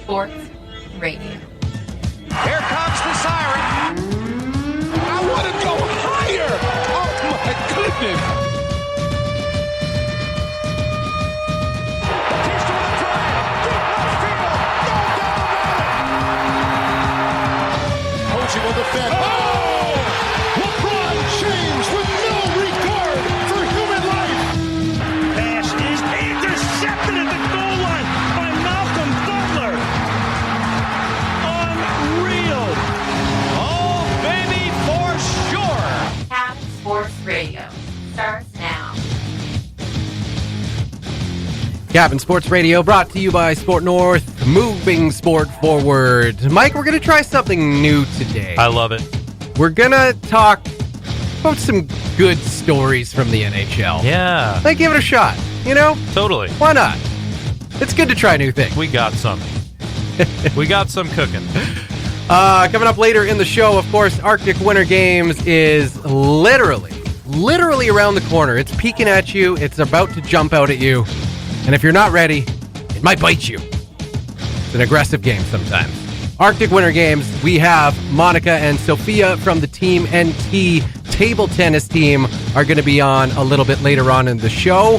Sports Radio. Here comes the siren. I want to go higher. Oh, my goodness. Posey will defend. Oh! LeBron James with no regard for human life. Pass is intercepted at the goal line by Malcolm Butler. Unreal. Oh, baby, for sure. Cabin Sports Radio starts now. Cabin Sports Radio brought to you by Sport North, moving sport forward. Mike, we're going to try something new today. I love it. We're going to talk about some good stories from the NHL. Yeah. Like, give it a shot, you know? Totally. Why not? It's good to try new things. We got some. We got some cooking. Coming up later in the show, of course, Arctic Winter Games is literally around the corner. It's peeking at you. It's about to jump out at you. And if you're not ready, it might bite you. It's an aggressive game sometimes. Arctic Winter Games, we have Monica and Sophia from the Team NT table tennis team are going to be on a little bit later on in the show.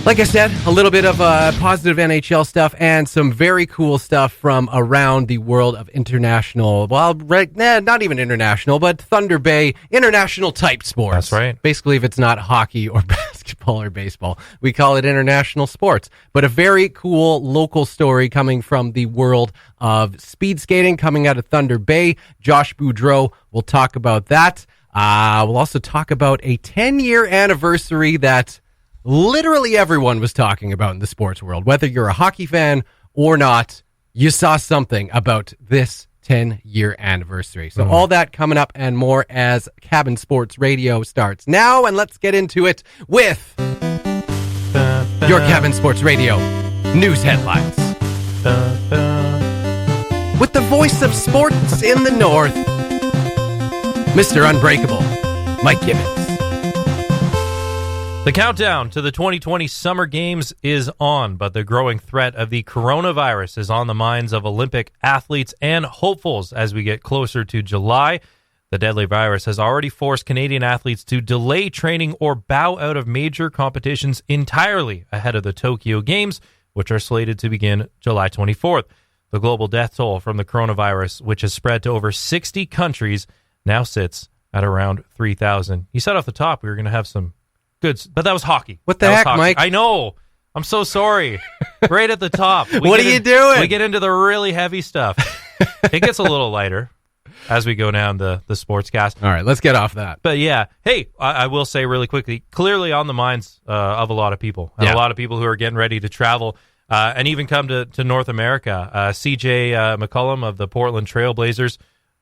Like I said, a little bit of positive NHL stuff and some very cool stuff from around the world of international, not even international, but Thunder Bay international type sports. That's right. Basically, if it's not hockey or basketball or baseball, we call it international sports. But a very cool local story coming from the world of speed skating coming out of Thunder Bay. Josh Boudreau will talk about that. We'll also talk about a 10-year anniversary that literally everyone was talking about in the sports world. Whether you're a hockey fan or not, you saw something about this 10-year anniversary. So all that coming up and more as Cabin Sports Radio starts now. And let's get into it with your Cabin Sports Radio news headlines. With the voice of sports in the north, Mr. Unbreakable, Mike Gibbons. The countdown to the 2020 Summer Games is on, but the growing threat of the coronavirus is on the minds of Olympic athletes and hopefuls as we get closer to July. The deadly virus has already forced Canadian athletes to delay training or bow out of major competitions entirely ahead of the Tokyo Games, which are slated to begin July 24th. The global death toll from the coronavirus, which has spread to over 60 countries, now sits at around 3,000. You said off the top we were going to have some good, but that was hockey. What the heck, Mike? I know. I'm so sorry. Right at the top. What are you doing? We get into the really heavy stuff. It gets a little lighter as we go down the sportscast. All right, let's get off that. But yeah, hey, I will say really quickly, clearly on the minds of a lot of people. And a lot of people who are getting ready to travel and even come to North America. CJ McCollum of the Portland Trailblazers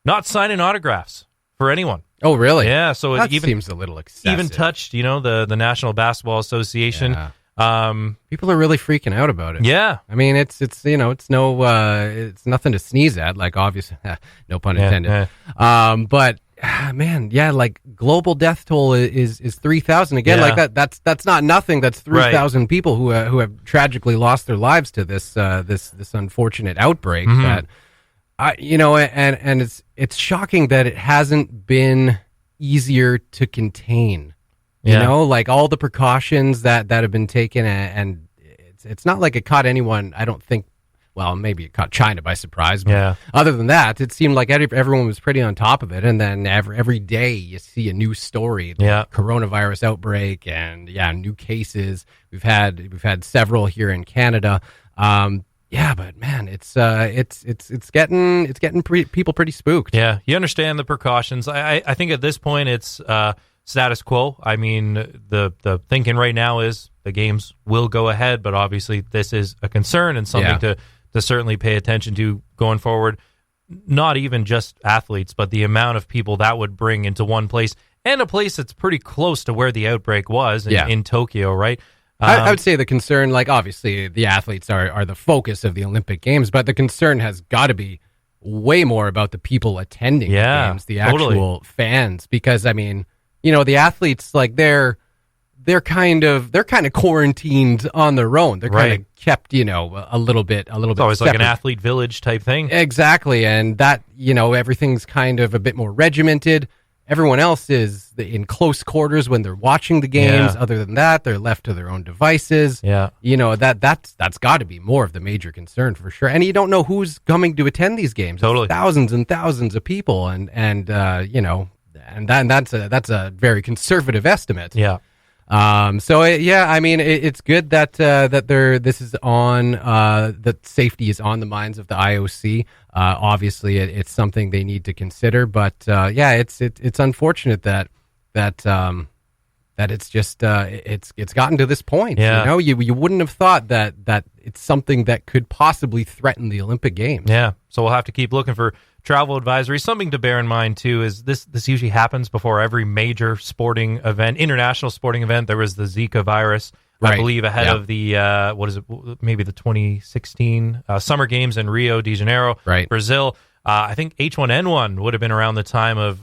not signing autographs for anyone. Oh, really? Yeah, so that even seems a little excessive. Even touched, the National Basketball Association. Yeah. People are really freaking out about it. Yeah, I mean, it's it's nothing to sneeze at. Like, obviously, no pun intended. But man, like global death toll is 3,000 again. Yeah. Like that's not nothing. That's 3,000 people who have tragically lost their lives to this unfortunate outbreak. Mm-hmm. That and it's shocking that it hasn't been easier to contain. You know, like all the precautions that have been taken, and it's not like it caught anyone. I don't think. Well, maybe it caught China by surprise. But other than that, it seemed like everyone was pretty on top of it. And then every day you see a new story, coronavirus outbreak, and new cases. We've had several here in Canada. But man, it's getting people pretty spooked. Yeah, you understand the precautions. I think at this point it's status quo. I mean, the thinking right now is the games will go ahead, but obviously this is a concern and something to certainly pay attention to going forward. Not even just athletes, but the amount of people that would bring into one place, and a place that's pretty close to where the outbreak was in Tokyo, right? I would say the concern, like obviously the athletes are the focus of the Olympic Games, but the concern has got to be way more about the people attending the games, the actual fans, because I mean, the athletes, like they're they're kind of quarantined on their own. They're kind of kept, a little bit. It's always separate. like an athlete village type thing. Exactly, and that everything's kind of a bit more regimented. Everyone else is in close quarters when they're watching the games. Yeah. Other than that, they're left to their own devices. Yeah, that's got to be more of the major concern for sure. And you don't know who's coming to attend these games. Totally, it's thousands and thousands of people, and that's a very conservative estimate. Yeah. It's good that this is on that safety is on the minds of the IOC. Obviously, it's something they need to consider, but it's unfortunate that it's just it's gotten to this point. Yeah. You wouldn't have thought that it's something that could possibly threaten the Olympic Games. Yeah, so we'll have to keep looking for travel advisory. Something to bear in mind too is this usually happens before every major sporting event, international sporting event. There was the Zika virus, I believe, ahead of the maybe the 2016 Summer Games in Rio de Janeiro, Brazil. I think H1N1 would have been around the time of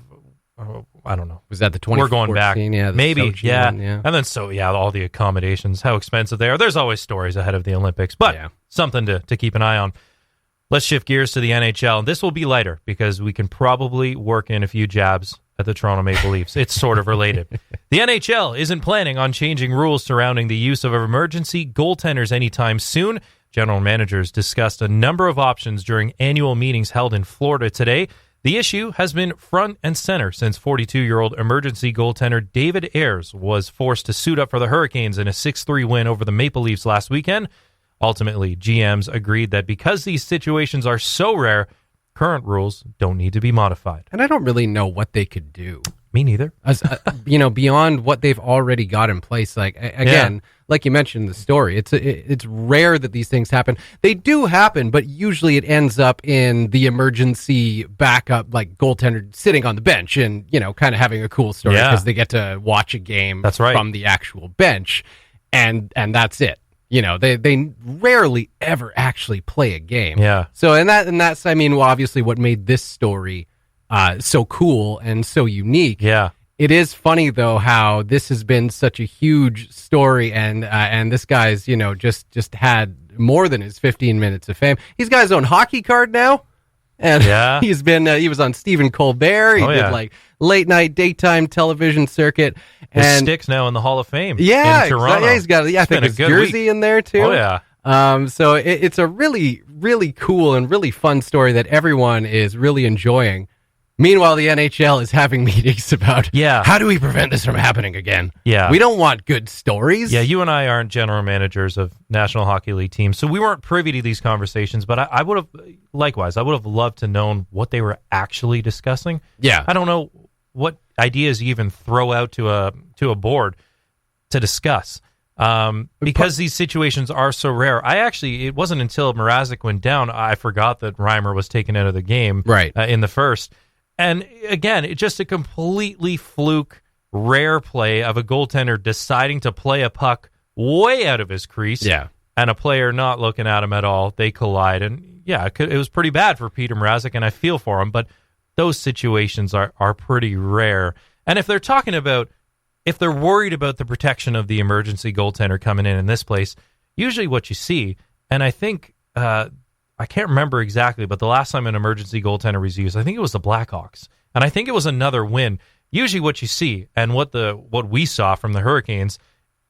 I don't know. Was that the 2014? We're going back. Yeah, maybe. Yeah. And then all the accommodations, how expensive they are. There's always stories ahead of the Olympics, but something to keep an eye on. Let's shift gears to the NHL. This will be lighter because we can probably work in a few jabs at the Toronto Maple Leafs. It's sort of related. The NHL isn't planning on changing rules surrounding the use of emergency goaltenders anytime soon. General managers discussed a number of options during annual meetings held in Florida today. The issue has been front and center since 42-year-old emergency goaltender David Ayres was forced to suit up for the Hurricanes in a 6-3 win over the Maple Leafs last weekend. Ultimately, GMs agreed that because these situations are so rare, current rules don't need to be modified. And I don't really know what they could do. Me neither. Beyond what they've already got in place. Like you mentioned in the story, it's rare that these things happen. They do happen, but usually it ends up in the emergency backup, like goaltender sitting on the bench and kind of having a cool story because they get to watch a game from the actual bench, and that's it. They rarely ever actually play a game. Yeah. So that's obviously what made this story so cool and so unique. Yeah. It is funny though how this has been such a huge story, and this guy's just had more than his 15 minutes of fame. He's got his own hockey card now, and he was on Stephen Colbert. He did like late night daytime television circuit. His stick's now in the Hall of Fame. Yeah, in Toronto. He's got I think his jersey in there too. Oh yeah. So it's a really, really cool and really fun story that everyone is really enjoying. Meanwhile, the NHL is having meetings about how do we prevent this from happening again? Yeah. We don't want good stories. Yeah, you and I aren't general managers of National Hockey League teams, so we weren't privy to these conversations, but I would have loved to know what they were actually discussing. Yeah. I don't know what ideas you even throw out to a board to discuss. Because these situations are so rare. It wasn't until Mrazek went down, I forgot that Reimer was taken out of the game in the first. And again, it's just a completely fluke, rare play of a goaltender deciding to play a puck way out of his crease. Yeah. And a player not looking at him at all. They collide. And it was pretty bad for Peter Mrazek, and I feel for him. But those situations are pretty rare. And if they're worried about the protection of the emergency goaltender coming in this place, usually what you see, and I think, I can't remember exactly, but the last time an emergency goaltender was used, I think it was the Blackhawks. And I think it was another win. Usually what you see, and what we saw from the Hurricanes,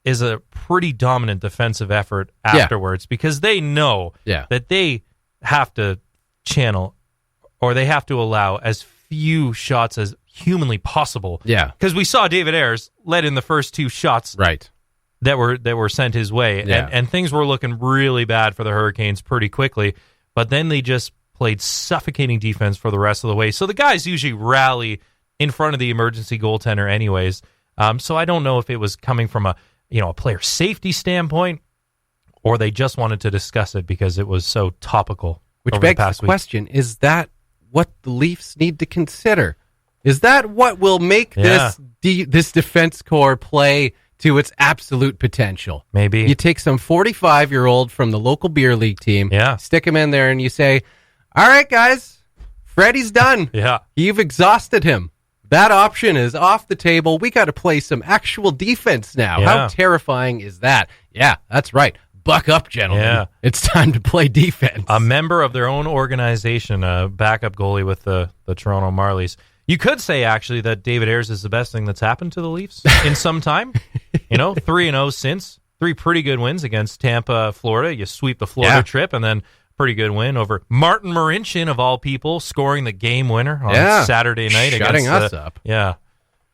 is a pretty dominant defensive effort afterwards, because they know that they have to channel, or they have to allow as few shots as humanly possible. Yeah. Because we saw David Ayres let in the first two shots that were sent his way. Yeah. And things were looking really bad for the Hurricanes pretty quickly. But then they just played suffocating defense for the rest of the way. So the guys usually rally in front of the emergency goaltender anyways. So I don't know if it was coming from a player safety standpoint, or they just wanted to discuss it because it was so topical. Which begs the question, is that what the Leafs need to consider? Is that what will make this defense core play to its absolute potential? Maybe. You take some 45-year-old from the local beer league team, stick him in there, and you say, all right, guys, Freddie's done. Yeah. You've exhausted him. That option is off the table. We got to play some actual defense now. Yeah. How terrifying is that? Yeah, that's right. Buck up, gentlemen. Yeah. It's time to play defense. A member of their own organization, a backup goalie with the Toronto Marlies. You could say, actually, that David Ayres is the best thing that's happened to the Leafs in some time. 3-0 since. 3 pretty good wins against Tampa, Florida. You sweep the Florida trip, and then pretty good win over Martin Marincin, of all people, scoring the game winner on Saturday night. Shutting against us up. Yeah.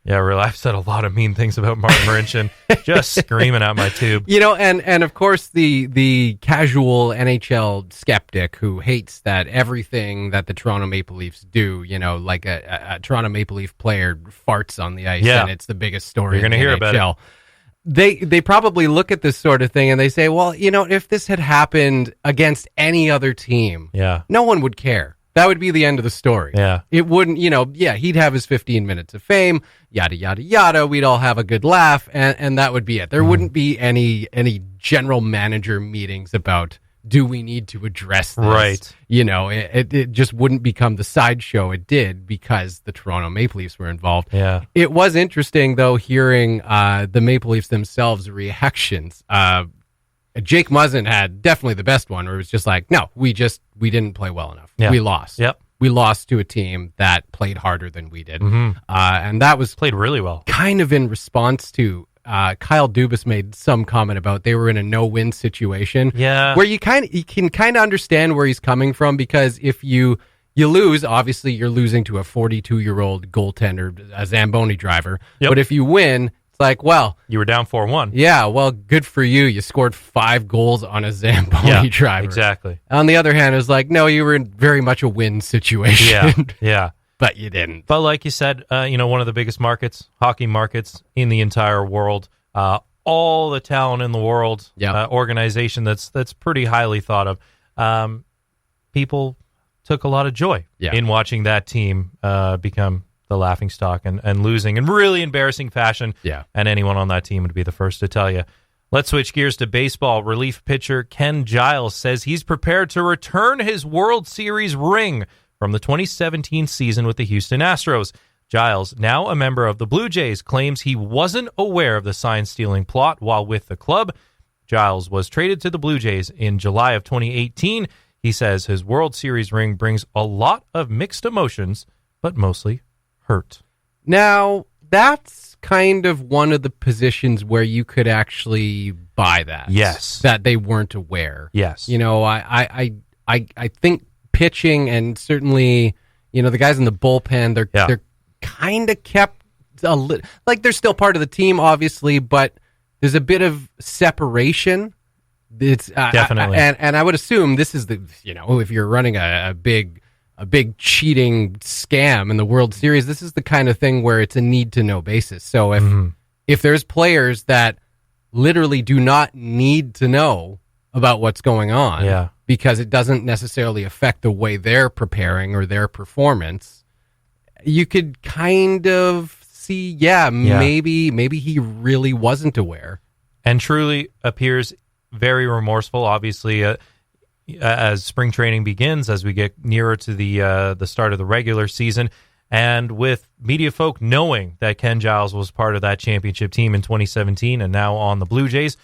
Yeah, really. I've said a lot of mean things about Martin Marincin, just screaming at my tube. And of course the casual NHL skeptic who hates that everything that the Toronto Maple Leafs do, like a Toronto Maple Leaf player farts on the ice, and it's the biggest story. You're going to hear about it. They probably look at this sort of thing and they say, well, if this had happened against any other team, no one would care. That would be the end of the story. Yeah. It wouldn't, he'd have his 15 minutes of fame, yada, yada, yada. We'd all have a good laugh, and that would be it. There wouldn't be any general manager meetings about, do we need to address this? Right. It just wouldn't become the sideshow it did because the Toronto Maple Leafs were involved. Yeah. It was interesting, though, hearing the Maple Leafs themselves' reactions. Jake Muzzin had definitely the best one, where it was just like, no, we didn't play well enough. Yeah. We lost. Yep. We lost to a team that played harder than we did. Mm-hmm. And that was Played really well. kind of in response to Kyle Dubas made some comment about they were in a no-win situation. Yeah. Where you can kind of understand where he's coming from, because if you lose, obviously you're losing to a 42-year-old goaltender, a Zamboni driver. Yep. But if you win, it's like, well, You were down 4-1. yeah, well, good for you. You scored 5 goals on a Zamboni driver. Exactly. On the other hand, it's like, no, you were in very much a win situation. Yeah. Yeah. But you didn't. But like you said, one of the biggest markets, hockey markets in the entire world, all the talent in the world, organization that's pretty highly thought of. People took a lot of joy in watching that team become the laughingstock and losing in really embarrassing fashion. Yeah. And anyone on that team would be the first to tell you. Let's switch gears to baseball. Relief pitcher Ken Giles says he's prepared to return his World Series ring from the 2017 season with the Houston Astros. Giles, now a member of the Blue Jays, claims he wasn't aware of the sign-stealing plot while with the club. Giles was traded to the Blue Jays in July of 2018. He says his World Series ring brings a lot of mixed emotions, but mostly hurt. Now, that's kind of one of the positions where you could actually buy that. Yes. That they weren't aware. Yes. I think pitching, and certainly, the guys in the bullpen, they're kind of kept like they're still part of the team, obviously, but there's a bit of separation. It's definitely, and I would assume this is if you're running a big cheating scam in the World Series, this is the kind of thing where it's a need to know basis. So if there's players that literally do not need to know about what's going on, because it doesn't necessarily affect the way they're preparing or their performance, you could kind of see, maybe he really wasn't aware, and truly appears very remorseful. Obviously, as spring training begins, as we get nearer to the start of the regular season, and with media folk knowing that Ken Giles was part of that championship team in 2017 and now on the Blue Jays,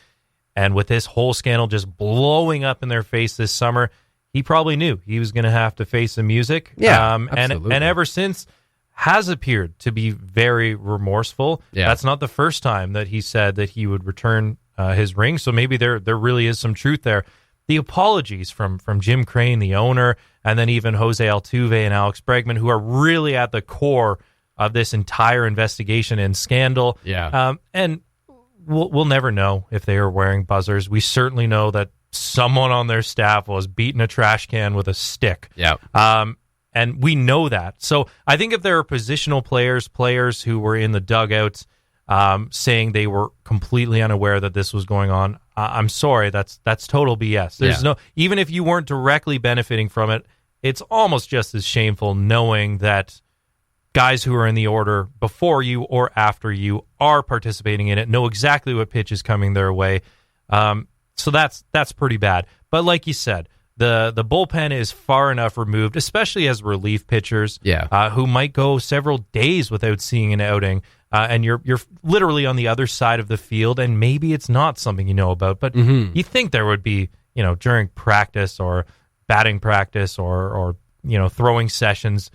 and with this whole scandal just blowing up in their face this summer, he probably knew he was going to have to face some music. Absolutely. And ever since has appeared to be very remorseful. Yeah. That's not the first time that he said that he would return his ring. So maybe there really is some truth there. The apologies from Jim Crane, the owner, and then even Jose Altuve and Alex Bregman, who are really at the core of this entire investigation and scandal. Yeah. And we'll never know if they are wearing buzzers. We certainly know that someone on their staff was beating a trash can with a stick. Yeah. And we know that. So I think if there are positional players who were in the dugouts saying they were completely unaware that this was going on, I'm sorry, that's total BS. There's no, even if you weren't directly benefiting from it, it's almost just as shameful knowing that guys who are in the order before you or after you are participating in it, know exactly what pitch is coming their way. So that's pretty bad. But like you said, the bullpen is far enough removed, especially as relief pitchers, who might go several days without seeing an outing, and you're literally on the other side of the field, and maybe it's not something you know about, but you think there would be, during practice or batting practice or throwing sessions,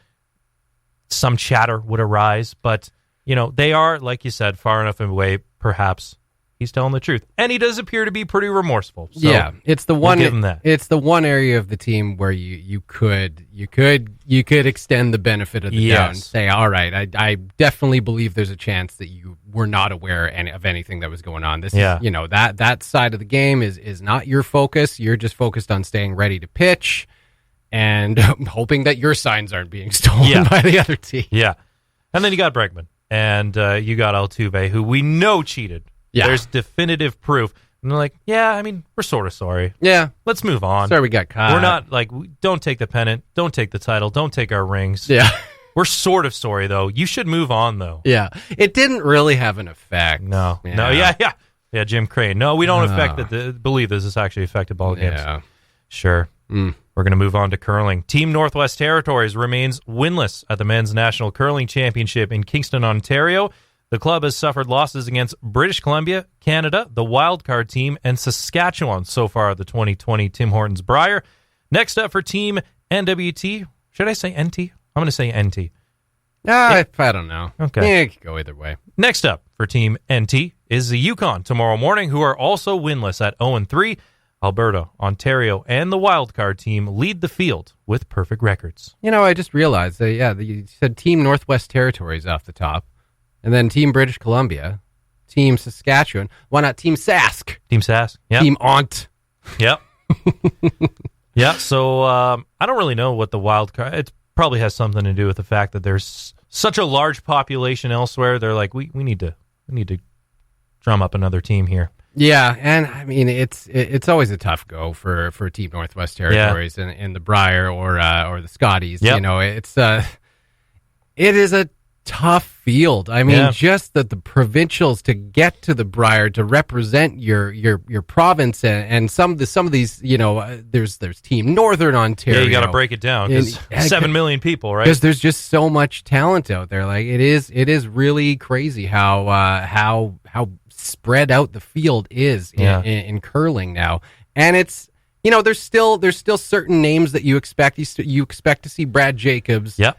some chatter would arise, but they are, like you said, far enough away. Perhaps he's telling the truth, and he does appear to be pretty remorseful. So it's the one. We'll give him that. It's the one area of the team where you could extend the benefit of the doubt and say, all right, I definitely believe there's a chance that you were not aware of anything that was going on. This is, that side of the game is not your focus. You're just focused on staying ready to pitch and hoping that your signs aren't being stolen by the other team. Yeah, and then you got Bregman and you got Altuve, who we know cheated. Yeah. There's definitive proof. And they're like, we're sort of sorry. Yeah. Let's move on. Sorry we got caught. We're not like, don't take the pennant, don't take the title, don't take our rings. Yeah. We're sort of sorry, though. You should move on, though. Yeah. It didn't really have an effect. No. Yeah, Jim Crane. No, we don't believe this actually affected ball games. Yeah. Sure. We're going to move on to curling. Team Northwest Territories remains winless at the Men's National Curling Championship in Kingston, Ontario. The club has suffered losses against British Columbia, Canada, the wildcard team, and Saskatchewan so far at the 2020 Tim Hortons Brier. Next up for Team NWT, should I say NT? I'm going to say NT. I don't know. Okay. Yeah, it could go either way. Next up for Team NT is the Yukon tomorrow morning, who are also winless at 0-3. Alberta, Ontario, and the wildcard team lead the field with perfect records. I just realized that, you said Team Northwest Territories off the top. And then Team British Columbia, Team Saskatchewan. Why not Team Sask? Team Sask, yeah. Team Ont. Yep. Yeah, so I don't really know what the wild card... It probably has something to do with the fact that there's such a large population elsewhere. They're like, we need to drum up another team here. Yeah, and it's always a tough go for Team Northwest Territories in the Brier or the Scotties. Yep. It is a tough field. Just that the provincials to get to the Brier to represent your province and some of these, there's Team Northern Ontario. Yeah, you got to break it down because 7 million people, right? Because there's just so much talent out there. Like it is really crazy how spread out the field is in curling now, and it's. There's still certain names that you expect. You expect to see Brad Jacobs. Yep.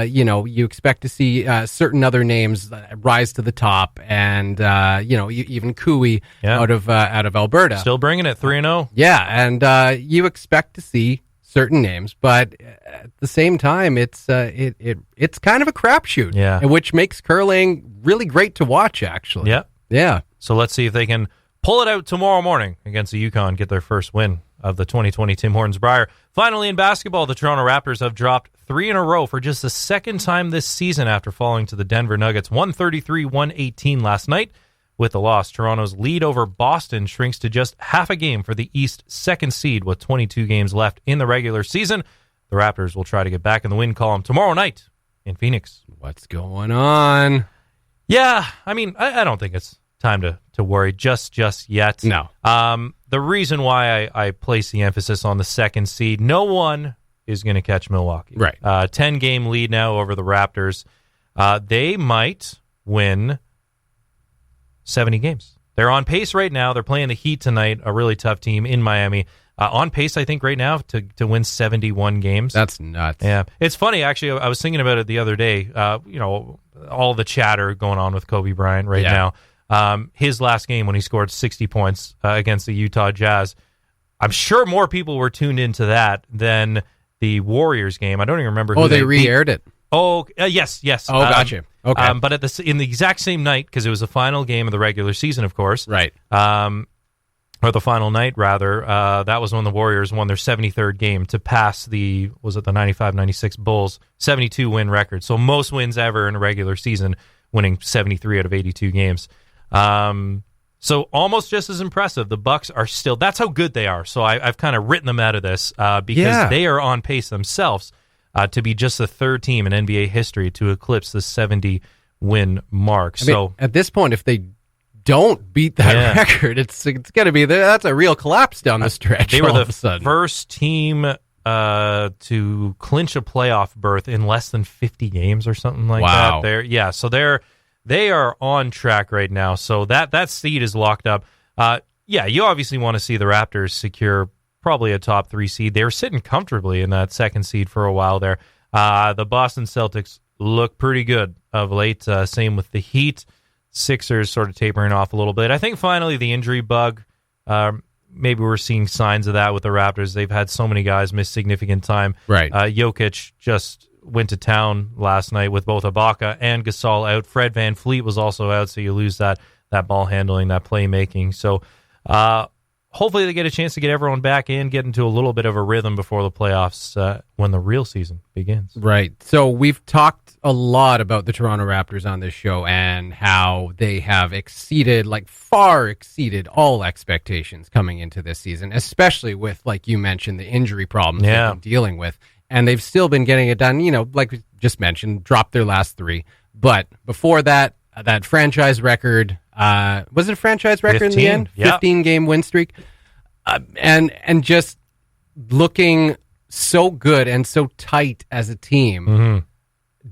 You expect to see certain other names rise to the top, and even Cooey out of Alberta, still bringing it 3-0. Yeah, and you expect to see certain names, but at the same time, it's kind of a crapshoot. Yeah, which makes curling really great to watch. Actually. Yeah. Yeah. So let's see if they can pull it out tomorrow morning against the Yukon, get their first win of the 2020 Tim Hortons Brier. Finally, in basketball, the Toronto Raptors have dropped 3 in a row for just the second time this season after falling to the Denver Nuggets 133-118 last night. With the loss, Toronto's lead over Boston shrinks to just half a game for the East second seed with 22 games left in the regular season. The Raptors will try to get back in the win column tomorrow night in Phoenix. What's going on? Yeah, I don't think it's time to worry just yet. No. The reason why I place the emphasis on the second seed, no one is going to catch Milwaukee. Right. 10-game lead now over the Raptors. They might win 70 games. They're on pace right now. They're playing the Heat tonight, a really tough team in Miami. On pace, I think, right now to win 71 games. That's nuts. Yeah. It's funny, actually. I was thinking about it the other day. All the chatter going on with Kobe Bryant right now. His last game when he scored 60 points against the Utah Jazz, I'm sure more people were tuned into that than the Warriors game. I don't even remember. They re-aired it. Oh, yes. Oh, gotcha. Okay. But in the exact same night, because it was the final game of the regular season, of course. Right. Or the final night, rather. That was when the Warriors won their 73rd game to pass the 95-96 Bulls 72-win record. So most wins ever in a regular season, winning 73 out of 82 games. So almost just as impressive. The Bucks are still, that's how good they are. So I've kind of written them out of this because they are on pace themselves to be just the third team in NBA history to eclipse the 70-win mark. At this point, if they don't beat that record, it's going to be that's a real collapse down the stretch. They were all of the a sudden. first team to clinch a playoff berth in less than 50 games or something like that. So they are on track right now. So that seed is locked up. You obviously want to see the Raptors secure probably a top 3 seed. They were sitting comfortably in that second seed for a while there. The Boston Celtics look pretty good of late. Same with the Heat. Sixers sort of tapering off a little bit. I think finally the injury bug, maybe we're seeing signs of that with the Raptors. They've had so many guys miss significant time. Right. Jokic just went to town last night with both Ibaka and Gasol out. Fred VanVleet was also out, so you lose that ball handling, that playmaking. So hopefully they get a chance to get everyone back in, get into a little bit of a rhythm before the playoffs when the real season begins. Right. So we've talked a lot about the Toronto Raptors on this show and how they have far exceeded all expectations coming into this season, especially with, like you mentioned, the injury problems they've been dealing with. And they've still been getting it done, like we just mentioned, dropped their last 3. But before that franchise record, was it a franchise record 15, in the end? 15-game win streak. And just looking so good and so tight as a team. Mm-hmm.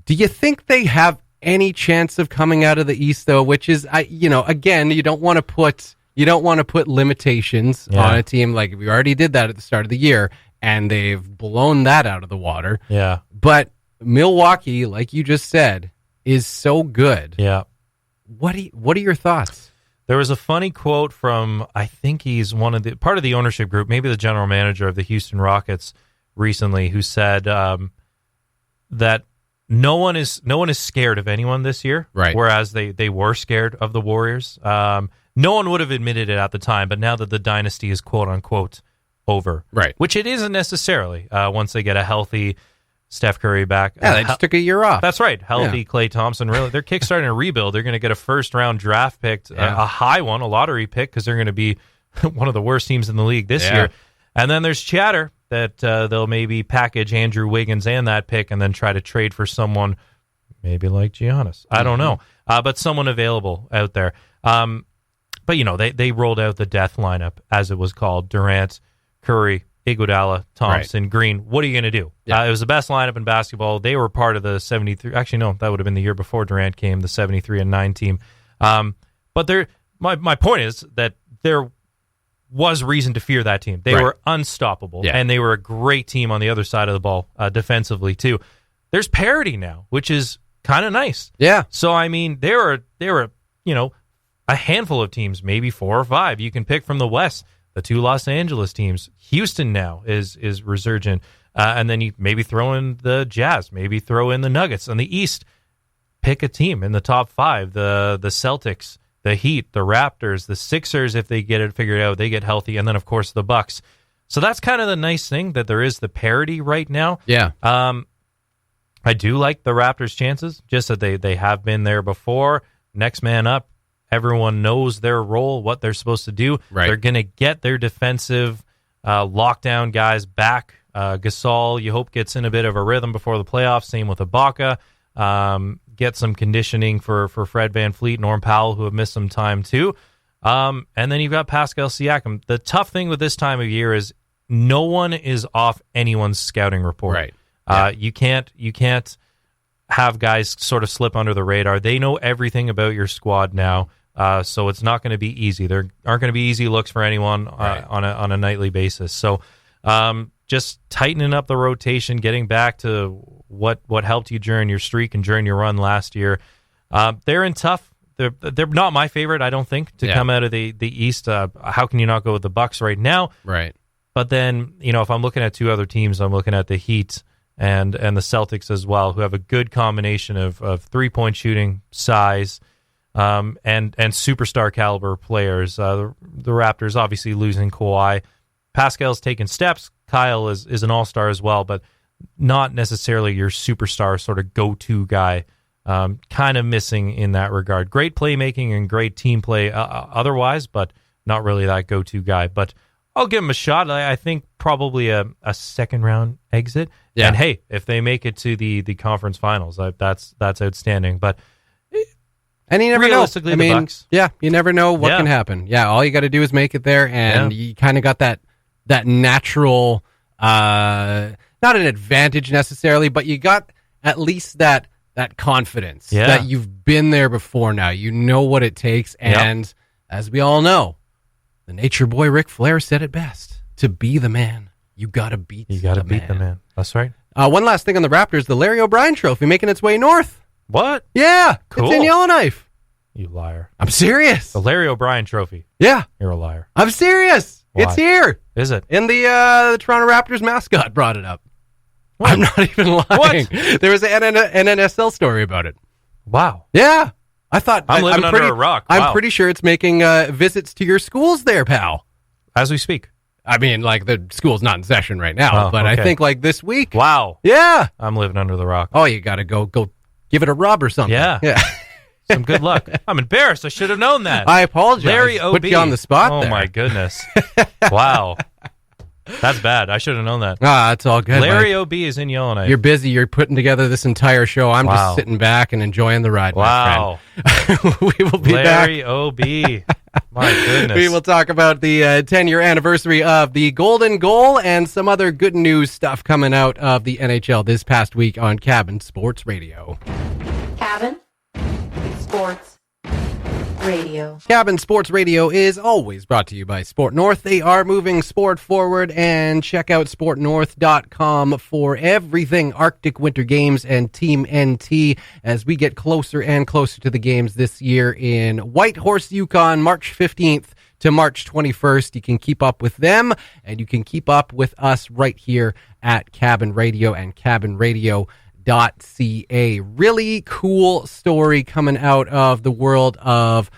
Do you think they have any chance of coming out of the East, though? Which is, again, you don't want to put limitations on a team. Like, we already did that at the start of the year, and they've blown that out of the water. Yeah. But Milwaukee, like you just said, is so good. Yeah. What are your thoughts? There was a funny quote from, I think he's part of the ownership group, maybe the general manager of the Houston Rockets recently, who said that no one is scared of anyone this year, right? Whereas they were scared of the Warriors. No one would have admitted it at the time, but now that the dynasty is quote unquote over, right? Which it isn't necessarily. Once they get a healthy Steph Curry back. Yeah, they just took a year off. That's right. Healthy Klay Thompson. Really, they're kickstarting a rebuild. They're going to get a first-round draft pick, a high one, a lottery pick, because they're going to be one of the worst teams in the league this year. And then there's chatter that they'll maybe package Andrew Wiggins and that pick and then try to trade for someone maybe like Giannis. I don't know. But someone available out there. But, they rolled out the death lineup, as it was called. Durant, Curry, Iguodala, Thompson, Green. What are you going to do? It was the best lineup in basketball. They were part of the 73. Actually, no, that would have been the year before Durant came, the 73-9 team. But my point is that there was reason to fear that team. They were unstoppable, and they were a great team on the other side of the ball defensively too. There's parity now, which is kind of nice. Yeah. So I mean, there are a handful of teams, maybe 4 or 5 you can pick from the West. The 2 Los Angeles teams. Houston now is resurgent. And then you maybe throw in the Jazz, maybe throw in the Nuggets. On the East, pick a team in the top 5. The Celtics, the Heat, the Raptors, the Sixers, if they get it figured out, they get healthy. And then, of course, the Bucks. So that's kind of the nice thing, that there is the parity right now. Yeah. I do like the Raptors' chances, just that they have been there before. Next man up. Everyone knows their role, what they're supposed to do. Right. They're going to get their defensive lockdown guys back. Gasol, you hope, gets in a bit of a rhythm before the playoffs. Same with Ibaka. Get some conditioning for Fred VanVleet, Norm Powell, who have missed some time too. And then you've got Pascal Siakam. The tough thing with this time of year is no one is off anyone's scouting report. Right. You can't have guys sort of slip under the radar. They know everything about your squad now. So it's not going to be easy. There aren't going to be easy looks for anyone on a nightly basis. So just tightening up the rotation, getting back to what helped you during your streak and during your run last year. They're in tough. They're not my favorite, I don't think, to come out of the East. How can you not go with the Bucks right now? Right. But then, if I'm looking at 2 other teams, I'm looking at the Heat and the Celtics as well, who have a good combination of 3-point shooting, size, and superstar caliber players. The Raptors obviously losing Kawhi. Pascal's taken steps. Kyle is an all-star as well, but not necessarily your superstar sort of go-to guy. Kind of missing in that regard. Great playmaking and great team play otherwise, but not really that go-to guy. But I'll give him a shot. I think probably a second-round exit. Yeah. And hey, if they make it to the conference finals, that's outstanding. But And you never know. Realistically, the Bucks. Yeah, you never know what Yeah. can happen. Yeah, all you got to do is make it there, and you kind of got that natural, not an advantage necessarily, but you got at least that confidence that you've been there before now. You know what it takes, and as we all know, the nature boy Ric Flair said it best. To be the man, you got to beat the man. You got to beat the man. That's right. One last thing on the Raptors, the Larry O'Brien Trophy making its way north. What? Yeah, Cool. It's in Yellowknife. You liar. I'm serious. The Larry O'Brien Trophy. Yeah, You're a liar. I'm serious. Why? It's here. Is it? And the Toronto Raptors mascot brought it up. What? I'm not even lying. What? There was an NSL story about it. Wow. Yeah. I thought I'm living under pretty, a rock. I'm Wow. pretty sure it's making visits to your schools there, pal. As we speak. I mean, like, the school's not in session right now, Oh, but I okay. think, like, this week. Wow. Yeah. I'm living under the rock. Oh, you got to go give it a rub or something. Yeah. Yeah. Some good luck. I'm embarrassed. I should have known that. I apologize. Larry OB. Put you on the spot Oh, there. my goodness. Wow. That's bad. I should have known that. It's all good. Larry Mike. OB is in Yellowknife. You're busy. You're putting together this entire show. I'm Wow. just sitting back and enjoying the ride, Wow. my friend. We will be back. Larry OB. My goodness. We will talk about the 10-year anniversary of the Golden Goal and some other good news stuff coming out of the NHL this past week on Cabin Sports Radio. Cabin Sports Radio. Cabin Sports Radio is always brought to you by Sport North. They are moving sport forward, and check out sportnorth.com for everything Arctic Winter Games and Team NT as we get closer and closer to the games this year in Whitehorse, Yukon, March 15th to March 21st. You can keep up with them, and you can keep up with us right here at Cabin Radio and cabinradio.ca. Really cool story coming out of the world of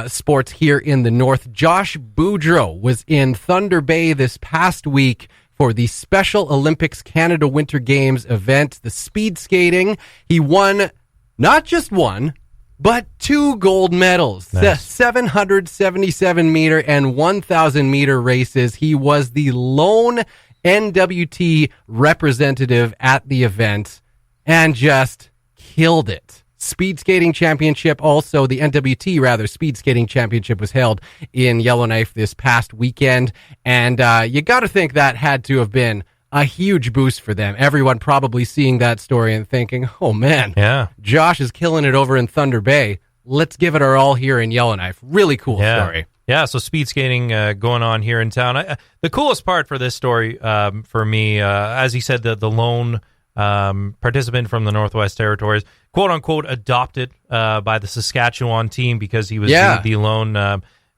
sports here in the North. Josh Boudreau was in Thunder Bay this past week for the Special Olympics Canada Winter Games event, the speed skating. He won not just one, but 2 gold medals. Nice. The 777 meter and 1,000 meter races. He was the lone NWT representative at the event and just killed it. Speed Skating Championship, also the NWT, rather, Speed Skating Championship was held in Yellowknife this past weekend. And you got to think that had to have been a huge boost for them. Everyone probably seeing that story and thinking, oh man, Yeah. Josh is killing it over in Thunder Bay. Let's give it our all here in Yellowknife. Really cool story. Yeah, so speed skating going on here in town. The coolest part for this story for me, as he said, the lone participant from the Northwest Territories, quote unquote, adopted by the Saskatchewan team because he was the lone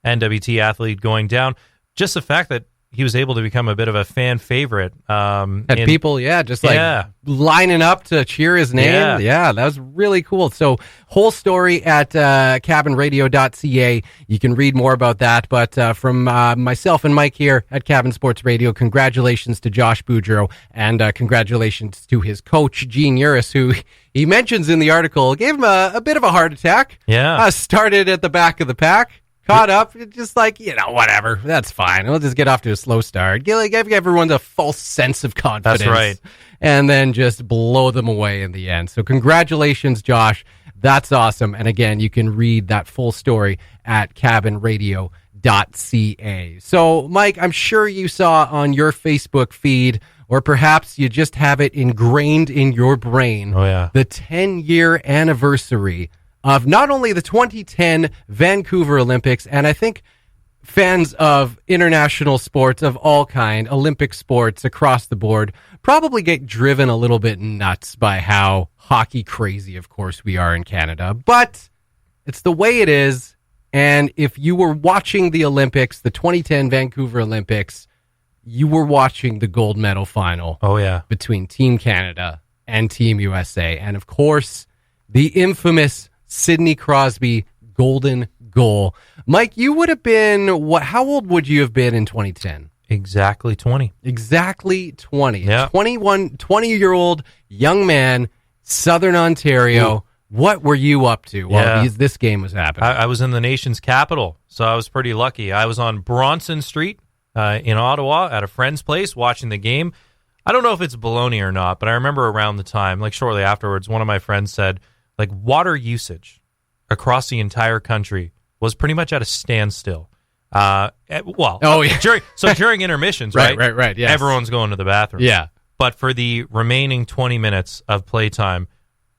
NWT athlete going down. Just the fact that he was able to become a bit of a fan favorite. People, just like lining up to cheer his name. Yeah, that was really cool. So whole story at cabinradio.ca. You can read more about that. But from myself and Mike here at Cabin Sports Radio, congratulations to Josh Boudreau and congratulations to his coach, Gene Uris, who he mentions in the article gave him a bit of a heart attack. Yeah. Started at the back of the pack. Caught up, just like, whatever. That's fine. We'll just get off to a slow start. Give everyone a false sense of confidence. That's right. And then just blow them away in the end. So congratulations, Josh. That's awesome. And again, you can read that full story at cabinradio.ca. So, Mike, I'm sure you saw on your Facebook feed, or perhaps you just have it ingrained in your brain, the 10-year anniversary of not only the 2010 Vancouver Olympics, and I think fans of international sports of all kind, Olympic sports across the board, probably get driven a little bit nuts by how hockey crazy, of course, we are in Canada. But it's the way it is, and if you were watching the Olympics, the 2010 Vancouver Olympics, you were watching the gold medal final between Team Canada and Team USA. And, of course, the infamous Sidney Crosby golden goal. Mike, you would have been, how old would you have been in 2010? Exactly 20. Exactly 20. Yeah. 20-year-old young man, Southern Ontario. Ooh. What were you up to while this game was happening? I was in the nation's capital, so I was pretty lucky. I was on Bronson Street in Ottawa at a friend's place watching the game. I don't know if it's baloney or not, but I remember around the time, like shortly afterwards, one of my friends said, like, water usage across the entire country was pretty much at a standstill. During intermissions, right? Right, yes. Everyone's going to the bathroom. Yeah. But for the remaining 20 minutes of playtime,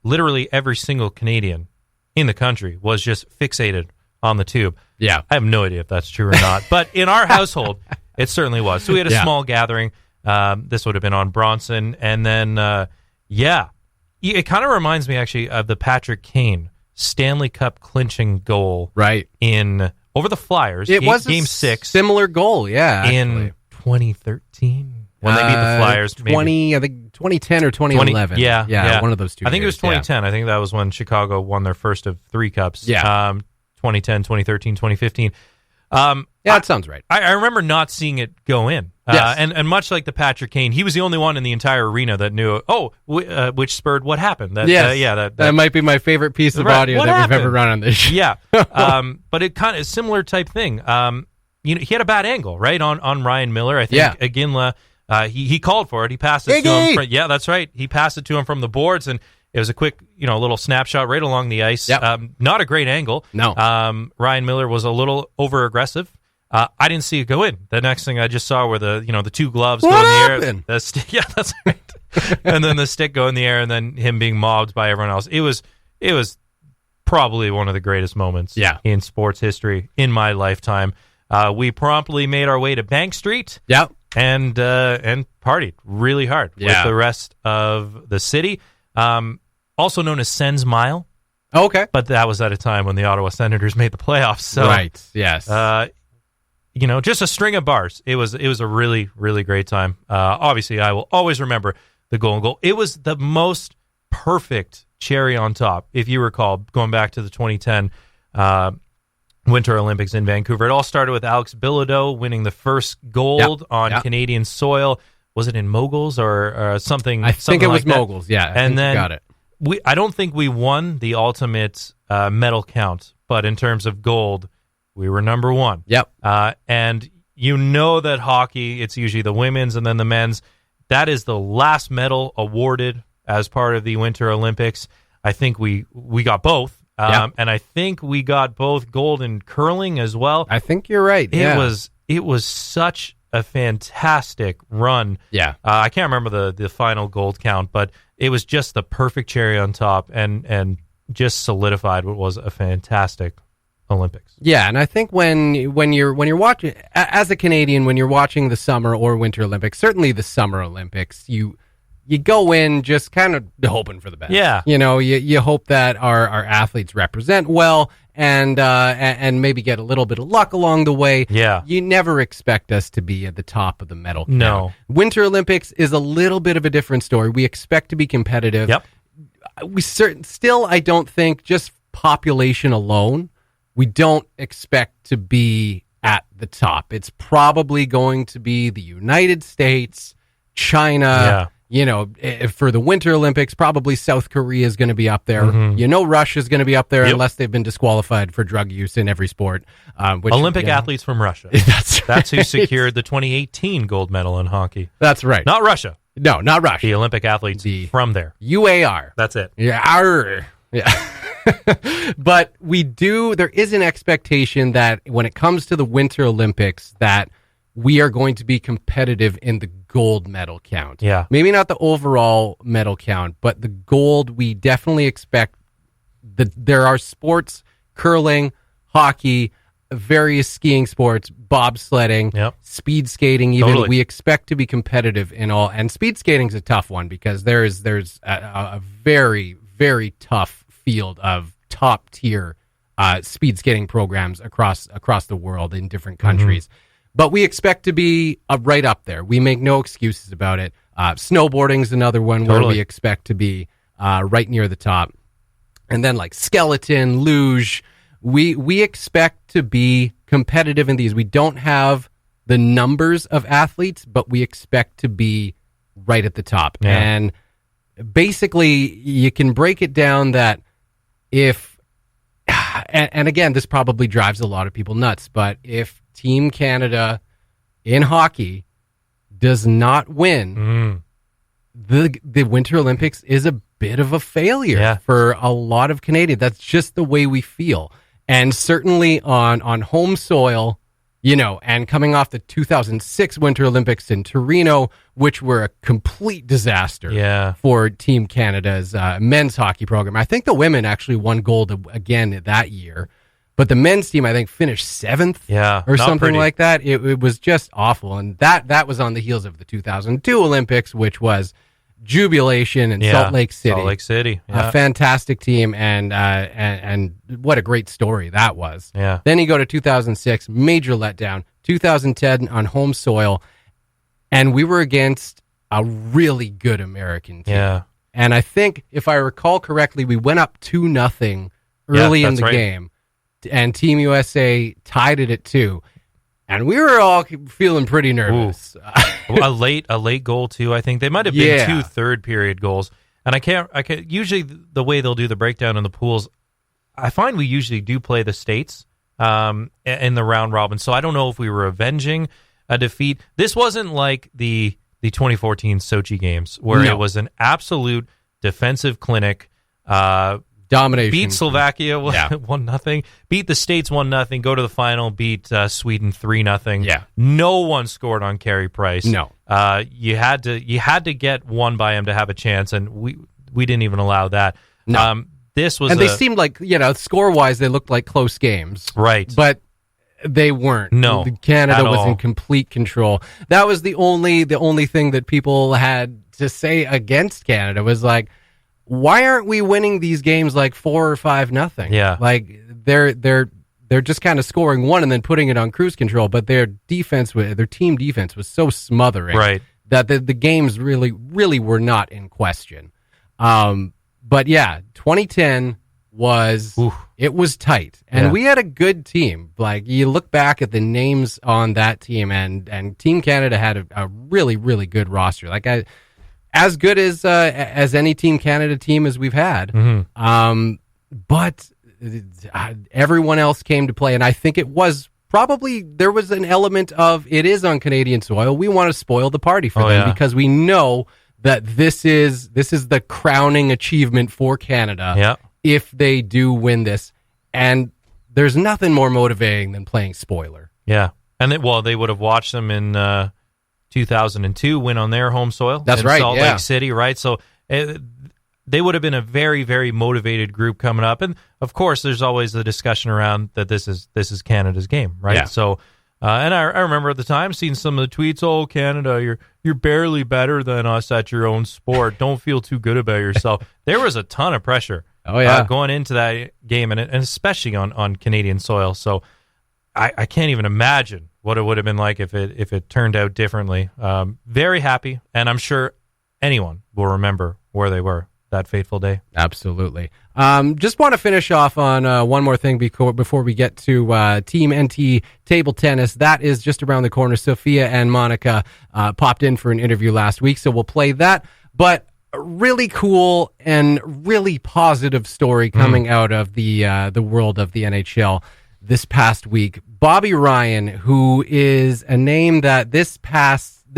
literally every single Canadian in the country was just fixated on the tube. Yeah. I have no idea if that's true or not, but in our household, it certainly was. So we had a small gathering. This would have been on Bronson. And then, it kind of reminds me actually of the Patrick Kane Stanley Cup clinching goal in over the Flyers. It was Game 6. Similar goal, in 2013 when they beat the Flyers. I think 2010 or 2011. Yeah, one of those two. I think it was 2010. I think that was when Chicago won their first of 3 cups. 2010, 2013, 2015. That sounds right. I remember not seeing it go in. Yes. And much like the Patrick Kane, he was the only one in the entire arena that knew, which spurred what happened. That might be my favorite piece of audio that we've ever run on this show. Yeah. But it kind of is a similar type thing. He had a bad angle, right, on Ryan Miller. I think Iginla, he called for it. He passed it to him. Yeah, that's right. He passed it to him from the boards, and it was a quick, little snapshot right along the ice. Yep. Not a great angle. No. Ryan Miller was a little over-aggressive. I didn't see it go in. The next thing I just saw were the 2 gloves go in the air. Yeah, that's right. And then the stick go in the air, and then him being mobbed by everyone else. It was probably one of the greatest moments in sports history in my lifetime. We promptly made our way to Bank Street. Yep. And partied really hard with the rest of the city. Also known as Sens Mile. Okay. But that was at a time when the Ottawa Senators made the playoffs. So, right, yes. Just a string of bars. It was a really, really great time. Obviously, I will always remember the golden goal. It was the most perfect cherry on top, if you recall, going back to the 2010 Winter Olympics in Vancouver. It all started with Alex Bilodeau winning the first gold on Canadian soil. Was it in Moguls or something? I think it was like Moguls, yeah. And then got it. I don't think we won the ultimate medal count, but in terms of gold, we were number 1. Yep. And that hockey, it's usually the women's and then the men's. That is the last medal awarded as part of the Winter Olympics. I think we got both. And I think we got both gold in curling as well. I think you're right. It was such a fantastic run. Yeah. I can't remember the final gold count, but it was just the perfect cherry on top and just solidified what was a fantastic Olympics. Yeah, and I think when you're watching, as a Canadian, when you're watching the Summer or Winter Olympics, certainly the Summer Olympics, you go in just kind of hoping for the best. Yeah. You hope that our athletes represent well and maybe get a little bit of luck along the way. Yeah. You never expect us to be at the top of the medal count. No. Winter Olympics is a little bit of a different story. We expect to be competitive. Yep. We still, I don't think, just population alone, we don't expect to be at the top. It's probably going to be the United States, China. For the Winter Olympics, probably South Korea is going to be up there. Mm-hmm. Russia is going to be up there unless they've been disqualified for drug use in every sport. Olympic athletes from Russia. That's who secured the 2018 gold medal in hockey. That's right. Not Russia. No, not Russia. The Olympic athletes from there. UAR. That's it. Yeah. But there is an expectation that when it comes to the Winter Olympics that we are going to be competitive in the gold medal count. Yeah. Maybe not the overall medal count, but the gold, we definitely expect that there are sports, curling, hockey, various skiing sports, bobsledding, speed skating, even. Totally. We expect to be competitive in all. And speed skating is a tough one because there's a very, very tough field of top tier speed skating programs across the world in different countries. Mm-hmm. But we expect to be right up there. We make no excuses about it. Snowboarding is another one where we expect to be right near the top. And then like skeleton, luge, we expect to be competitive in these. We don't have the numbers of athletes, but we expect to be right at the top. Yeah. And basically, you can break it down that if, and again, this probably drives a lot of people nuts, but if Team Canada in hockey does not win, the Winter Olympics is a bit of a failure for a lot of Canadians. That's just the way we feel. And certainly on home soil, and coming off the 2006 Winter Olympics in Torino, which were a complete disaster for Team Canada's men's hockey program. I think the women actually won gold again that year, but the men's team, I think, finished 7th or something like that. It was just awful. And that was on the heels of the 2002 Olympics, which was jubilation in Salt Lake City. A fantastic team, and what a great story that was. Then you go to 2006, major letdown. 2010 on home soil, and we were against a really good American team. And I think, if I recall correctly, we went up 2-0 early in the game, and Team USA tied it at 2. And we were all feeling pretty nervous. a late goal too. I think they might have been 2 third period goals. And I can't. Usually the way they'll do the breakdown in the pools, I find we usually do play the States in the round robin. So I don't know if we were avenging a defeat. This wasn't like the 2014 Sochi games where it was an absolute defensive clinic. Domination. Beat Slovakia 1-0. Beat the States 1-0. Go to the final. Beat Sweden 3-0. Yeah. No one scored on Carey Price. No. You had to get one by him to have a chance, and we didn't even allow that. No. This was, and they seemed like score wise they looked like close games, right? But they weren't. No, Canada was in complete control. That was the only thing that people had to say against Canada was like, why aren't we winning these games like 4 or 5-0? Yeah. Like they're just kind of scoring one and then putting it on cruise control, but their team defense was so smothering that the games really, really were not in question. But yeah, 2010 was tight, and we had a good team. Like, you look back at the names on that team, and Team Canada had a really, really good roster. Like, as good as any Team Canada team as we've had. But everyone else came to play, and I think it was probably, there was an element of, it is on Canadian soil. We want to spoil the party for them because we know that this is the crowning achievement for Canada if they do win this. And there's nothing more motivating than playing spoiler. Yeah. And they would have watched them in 2002 win on their home soil. That's right. Salt Lake City, right? So they would have been a very, very motivated group coming up. And of course, there's always the discussion around that this is Canada's game, right? Yeah. So, and I remember at the time seeing some of the tweets. Oh, Canada, you're barely better than us at your own sport. Don't feel too good about yourself. There was a ton of pressure. Going into that game, and especially on Canadian soil. So I can't even imagine what it would have been like if it turned out differently. Very happy, and I'm sure anyone will remember where they were that fateful day. Absolutely. Just want to finish off on one more thing before we get to Team NT table tennis. That is just around the corner. Sophia and Monica popped in for an interview last week, so we'll play that. But a really cool and really positive story coming out of the world of the NHL this past week. Bobby Ryan, who is a name that this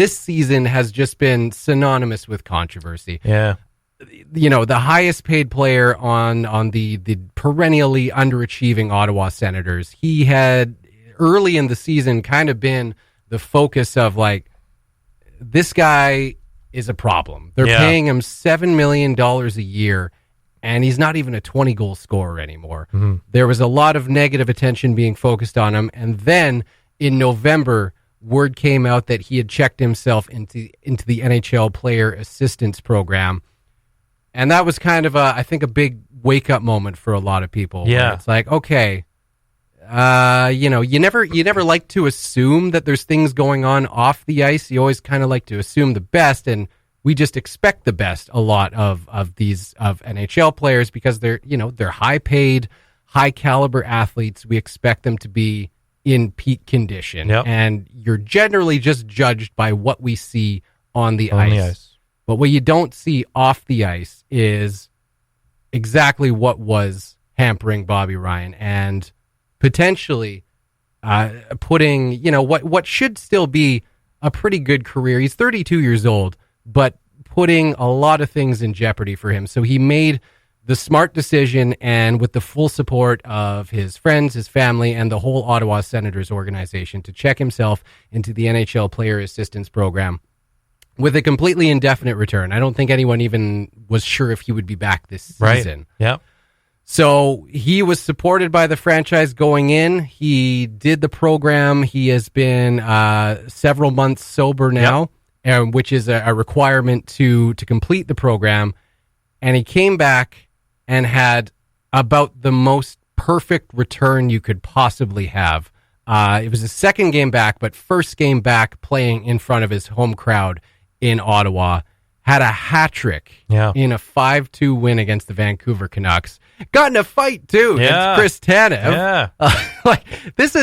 season has just been synonymous with controversy. Yeah. The highest paid player on the perennially underachieving Ottawa Senators. He had early in the season kind of been the focus of, like, this guy is a problem. They're paying him $7 million a year, and he's not even a 20-goal scorer anymore. There was a lot of negative attention being focused on him, and then in November, word came out that he had checked himself into the NHL Player Assistance Program, and that was kind of I think a big wake-up moment for a lot of people. Yeah, it's like, okay, you never like to assume that there's things going on off the ice. You always kind of like to assume the best, and we just expect the best a lot of NHL players because they're high paid, high caliber athletes. We expect them to be in peak condition, and you're generally just judged by what we see on the ice. But what you don't see off the ice is exactly what was hampering Bobby Ryan and potentially putting what should still be a pretty good career. He's 32 years old, but putting a lot of things in jeopardy for him. So he made the smart decision, and with the full support of his friends, his family, and the whole Ottawa Senators organization, to check himself into the NHL Player Assistance Program with a completely indefinite return. I don't think anyone even was sure if he would be back this season. Yeah. So he was supported by the franchise going in. He did the program. He has been several months sober now, which is a requirement to complete the program. And he came back and had about the most perfect return you could possibly have. It was his second game back, but first game back playing in front of his home crowd in Ottawa. Had a hat trick in a 5-2 win against the Vancouver Canucks. Got in a fight too against Chris Tanev. This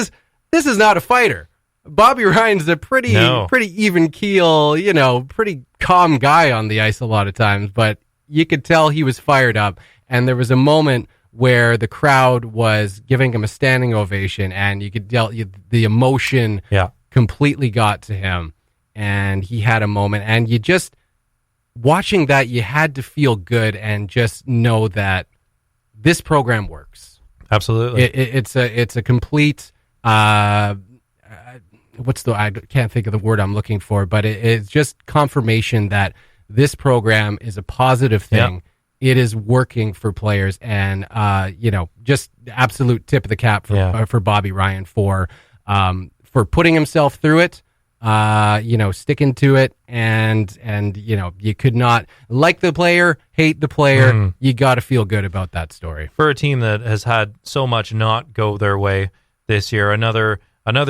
is not a fighter. Bobby Ryan's a pretty even keel, pretty calm guy on the ice a lot of times, but you could tell he was fired up. And there was a moment where the crowd was giving him a standing ovation, and you could tell the emotion completely got to him, and he had a moment. And you just, watching that, you had to feel good and just know that this program works. Absolutely. It's a complete, I can't think of the word I'm looking for, but it's just confirmation that this program is a positive thing. Yeah. It is working for players, and just absolute tip of the cap for Bobby Ryan for putting himself through it, sticking to it, and you could not like the player, hate the player. Mm-hmm. You got to feel good about that story. For a team that has had so much not go their way this year, another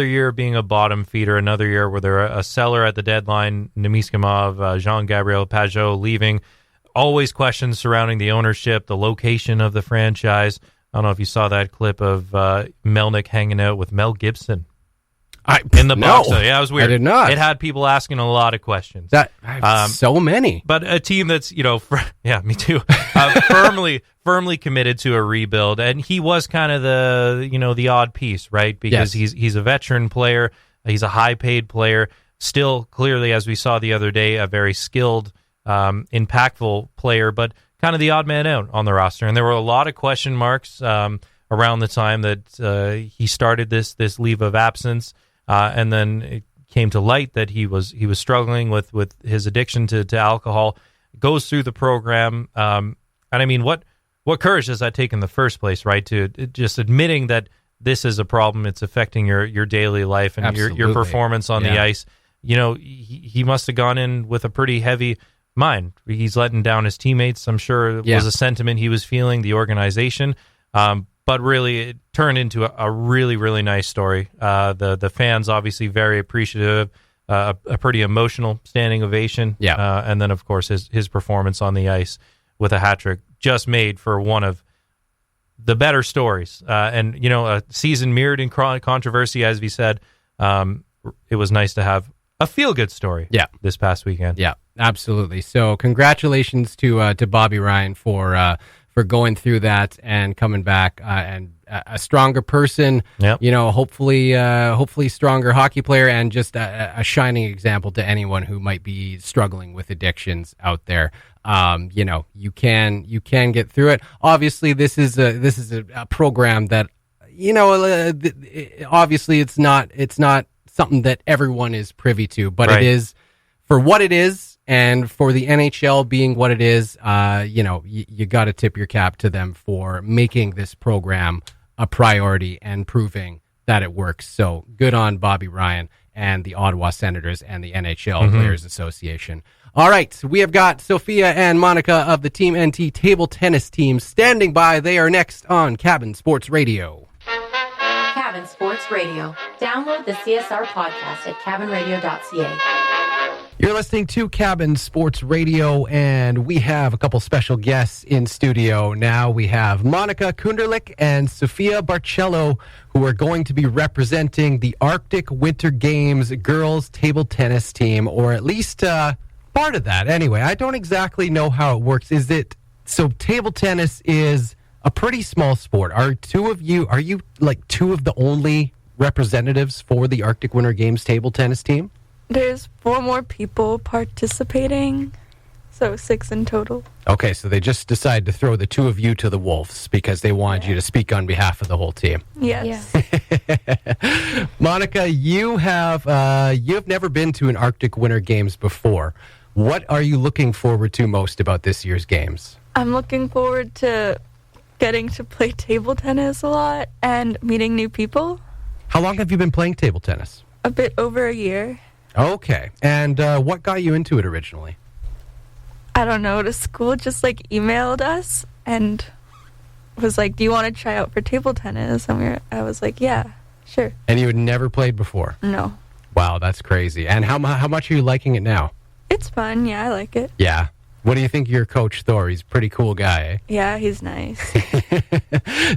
year being a bottom feeder, another year where they're a seller at the deadline, Nemiskimov, Jean-Gabriel Pageau leaving. Always questions surrounding the ownership, the location of the franchise. I don't know if you saw that clip of Melnick hanging out with Mel Gibson in the box. Yeah, it was weird. I did not. It had people asking a lot of questions. So many. But a team that's, me too, firmly committed to a rebuild. And he was kind of the odd piece, right? Because he's a veteran player. He's a high-paid player. Still, clearly, as we saw the other day, a very skilled, impactful player, but kind of the odd man out on the roster. And there were a lot of question marks around the time that he started this leave of absence, and then it came to light that he was struggling with his addiction to alcohol. Goes through the program, and I mean, what courage does that take in the first place, right? To just admitting that this is a problem, it's affecting your daily life and your performance on the ice. He must have gone in with a pretty heavy mind. He's letting down his teammates. I'm sure it was a sentiment he was feeling, the organization. But really, it turned into a really, really nice story. The fans obviously very appreciative, a pretty emotional standing ovation. And then, of course, his performance on the ice with a hat trick just made for one of the better stories. And, a season mirrored in controversy, as we said. It was nice to have a feel-good story this past weekend. Yeah, absolutely. So congratulations to Bobby Ryan for going through that and coming back and a stronger person, hopefully stronger hockey player, and just a shining example to anyone who might be struggling with addictions out there. You can get through it. Obviously, this is a program that, obviously it's not something that everyone is privy to, but it is, for what it is, and for the NHL being what it is, you got to tip your cap to them for making this program a priority and proving that it works. So good on Bobby Ryan and the Ottawa Senators and the NHL Players Association. All right, we have got Sophia and Monica of the Team NT table tennis team standing by. They are next on Cabin Sports Radio. Cabin Sports Radio. Download the CSR podcast at cabinradio.ca. You're listening to Cabin Sports Radio, and we have a couple special guests in studio now. We have Monica Kunderlich and Sophia Barcello, who are going to be representing the Arctic Winter Games girls table tennis team, or at least part of that. Anyway, I don't exactly know how it works. So table tennis is a pretty small sport. Are you like two of the only representatives for the Arctic Winter Games table tennis team? There's 4 more people participating, So 6 in total. Okay, so they just decided to throw the two of you to the wolves because they wanted you to speak on behalf of the whole team. Yes. Yeah. Monica, you have never been to an Arctic Winter Games before. What are you looking forward to most about this year's games? I'm looking forward to getting to play table tennis a lot and meeting new people. How long have you been playing table tennis? A bit over a year. Okay, and what got you into it originally? I don't know, the school just like emailed us and was like, do you want to try out for table tennis? And I was like, yeah, sure. And you had never played before? No. Wow, that's crazy. And how much are you liking it now? It's fun. Yeah, I like it. Yeah. What do you think of your coach, Thor? He's a pretty cool guy, eh? Yeah, he's nice.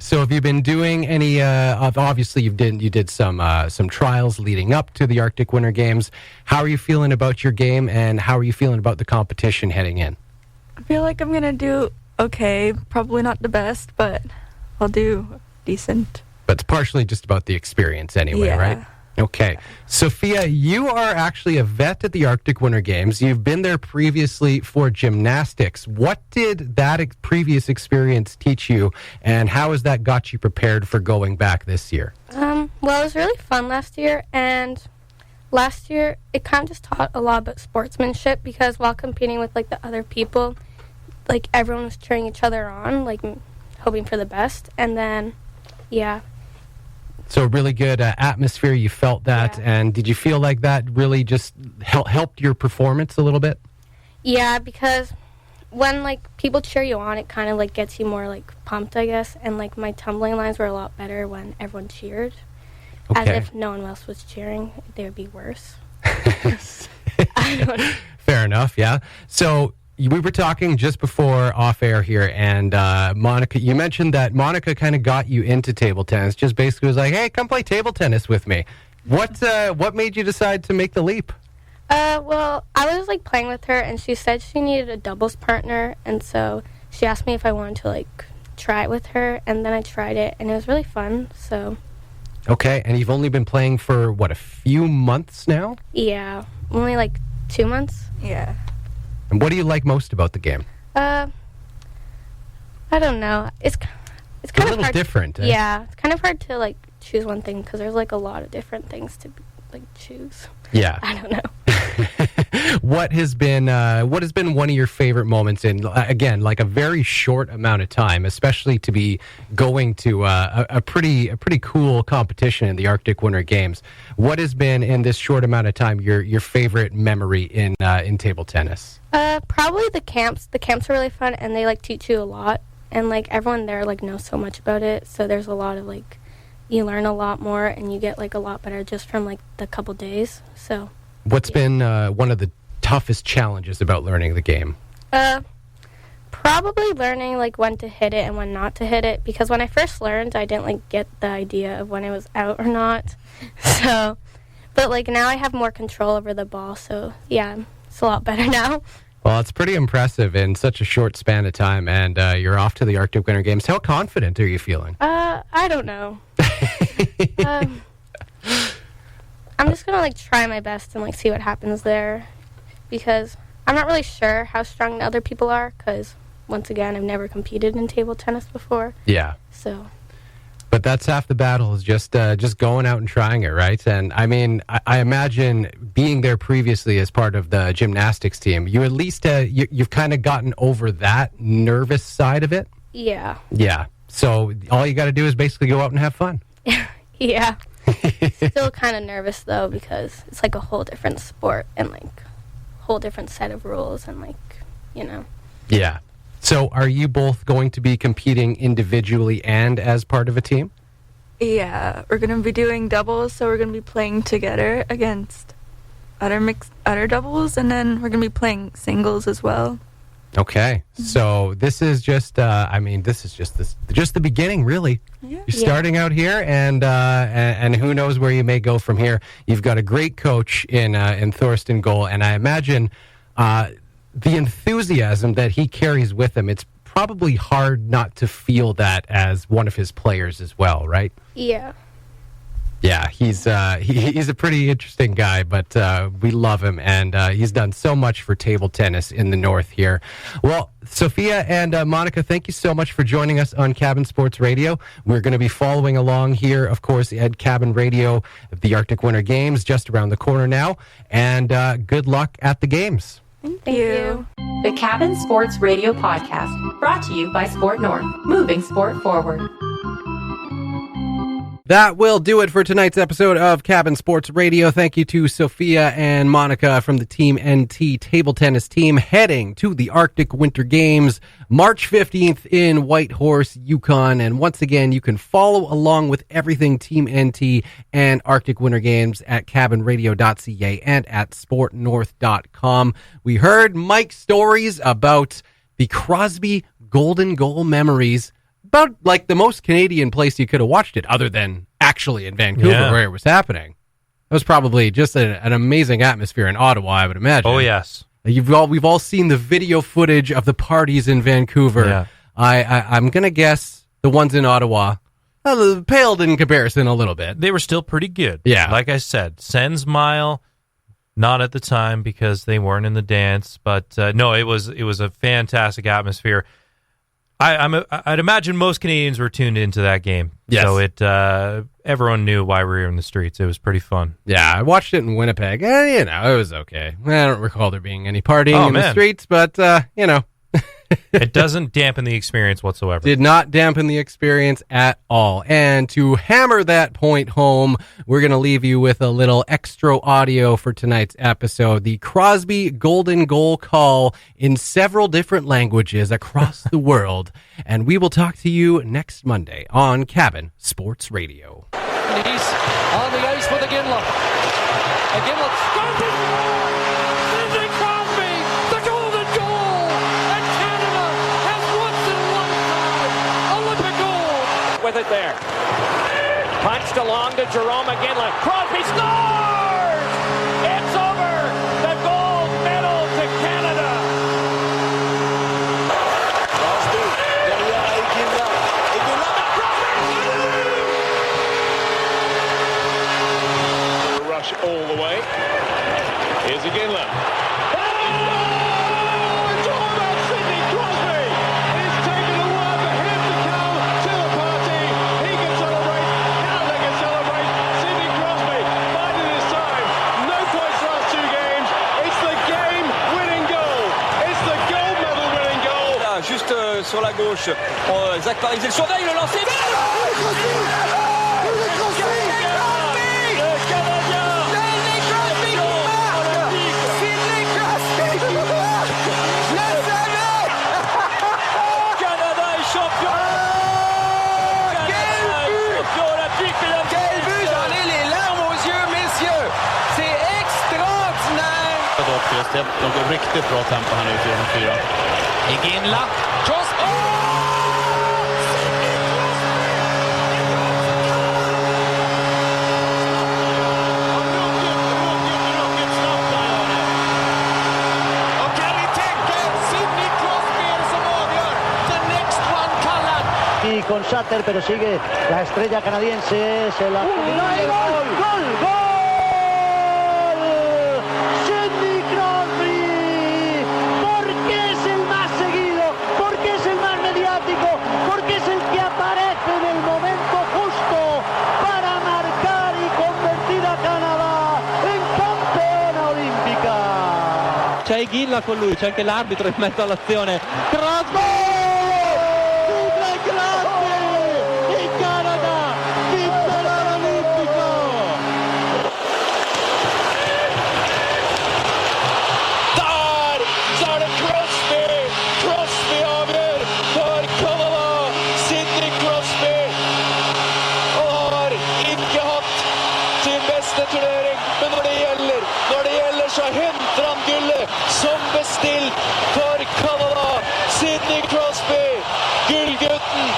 So have you been doing any, obviously you did some trials leading up to the Arctic Winter Games. How are you feeling about your game, and how are you feeling about the competition heading in? I feel like I'm going to do okay. Probably not the best, but I'll do decent. But it's partially just about the experience anyway, Yeah. right? Okay. Sophia, you are actually a vet at the Arctic Winter Games. You've been there previously for gymnastics. What did that previous experience teach you, and how has that got you prepared for going back this year? Well, it was really fun last year, and last year it kind of just taught a lot about sportsmanship, because while competing with like the other people, like everyone was cheering each other on, like hoping for the best, and then yeah. So a really good atmosphere, you felt that, Yeah. and did you feel like that really just helped your performance a little bit? Yeah, because when like people cheer you on, it kind of like gets you more like pumped, I guess. And like my tumbling lines were a lot better when everyone cheered. Okay. As if no one else was cheering, they would be worse. I don't know. Fair enough, yeah. So we were talking just before off air here, and Monica, you mentioned that Monica kind of got you into table tennis, just basically was like, hey, come play table tennis with me. What made you decide to make the leap? Well, I was like playing with her, and she said she needed a doubles partner, and so she asked me if I wanted to like try it with her, and then I tried it, and it was really fun. So Okay, and you've only been playing for, what, a few months now? yeah, only like 2 months. Yeah. And what do you like most about the game? I don't know. It's kind A of little hard. different, eh? Yeah, it's kind of hard to like choose one thing because there's like a lot of different things to like choose. Yeah. I don't know. What has been one of your favorite moments in, again, like a very short amount of time, especially to be going to a pretty cool competition in the Arctic Winter Games? What has been in this short amount of time your favorite memory in table tennis? Probably the camps. The camps are really fun, and they like teach you a lot, and like everyone there like knows so much about it. So there's a lot of like you learn a lot more, and you get like a lot better just from like the couple days. So What's been one of the toughest challenges about learning the game? probably learning like when to hit it and when not to hit it, because when I first learned, I didn't like get the idea of when it was out or not. So, but like now I have more control over the ball. So yeah, it's a lot better now. Well, it's pretty impressive in such a short span of time, and you're off to the Arctic Winter Games. How confident are you feeling? I don't know. I'm just gonna like try my best and like see what happens there, because I'm not really sure how strong the other people are, because once again I've never competed in table tennis before. Yeah. So But that's half the battle, is just going out and trying it, right? And I mean, I imagine being there previously as part of the gymnastics team, you at least you've kind of gotten over that nervous side of it. yeah. Yeah. So all you got to do is basically go out and have fun. Yeah. Still kind of nervous though, because it's like a whole different sport and like a whole different set of rules and like, you know. Yeah. So are you both going to be competing individually and as part of a team? Yeah, we're going to be doing doubles, so we're going to be playing together against other doubles, and then we're going to be playing singles as well. Okay. So this is just just the beginning, really. Yeah. You're starting out here, and who knows where you may go from here. You've got a great coach in Thorsten Goal, and I imagine the enthusiasm that he carries with him, it's probably hard not to feel that as one of his players as well, right? Yeah. Yeah, he's a pretty interesting guy, but we love him, and he's done so much for table tennis in the North here. Well, Sophia and Monica, thank you so much for joining us on Cabin Sports Radio. We're going to be following along here, of course, at Cabin Radio, the Arctic Winter Games, just around the corner now, and good luck at the games. Thank you. The Cabin Sports Radio Podcast, brought to you by Sport North, moving sport forward. That will do it for tonight's episode of Cabin Sports Radio. Thank you to Sophia and Monica from the Team NT table tennis team heading to the Arctic Winter Games March 15th in Whitehorse, Yukon. And once again, you can follow along with everything Team NT and Arctic Winter Games at cabinradio.ca and at sportnorth.com. We heard Mike's stories about the Crosby Golden Goal memories, about like the most Canadian place you could have watched it, other than actually in Vancouver where it was happening. It was probably just an amazing atmosphere in Ottawa, I would imagine. Oh, yes. We've all seen the video footage of the parties in Vancouver. Yeah. I'm going to guess the ones in Ottawa paled in comparison a little bit. They were still pretty good. Yeah. Like I said, Sens Mile, not at the time because they weren't in the dance, but no, it was a fantastic atmosphere. I'd imagine most Canadians were tuned into that game. Yes. So everyone knew why we were in the streets. It was pretty fun. Yeah, I watched it in Winnipeg. It was okay. I don't recall there being any partying in the streets, but, It doesn't dampen the experience whatsoever. Did not dampen the experience at all. And to hammer that point home, we're going to leave you with a little extra audio for tonight's episode. The Crosby Golden Goal call in several different languages across the world. And we will talk to you next Monday on Cabin Sports Radio. He's on the ice with a Ginla. A Ginla. Sidney Crosby, the golden goal! And Canada has once in a lifetime Olympic gold! With it there. Punched along to Jerome Ginla. Crosby scores! It's over! The gold medal to Canada! Crosby, derrière Ginla. Ginla, Crosby! Rush all the way. Here's Ginla. Oh! It's all about Sidney Crosby! It's taken a while for him to come to the party. He can celebrate. Canada can celebrate. Sidney Crosby finding his time. No points last two games. It's the game-winning goal. It's the gold medal-winning goal. Là, juste sur la gauche. Zach Paris, il surveille le lancer. De går riktigt bra tempo här nu i 4-4. Ginla. Cross. Och kan ni tänka Sidney Crosby är det som avgör. The next one kallad. Y con Sutter, pero sigue la estrella canadiense. Se la... ¡Gol! ¡Gol! ¡Gol! C'è Ghilla con lui, c'è anche l'arbitro in mezzo all'azione. Crosby! Sidney Crosby! Il Canada vince l'Olimpico! Där så är det Crosby! Crosby avgör för Kanada. Sidney Crosby har inte haft sin bästa turnering, men när det gäller så hämtar han guldet som bestilt för Kanada. Sidney Crosby, guldgutten.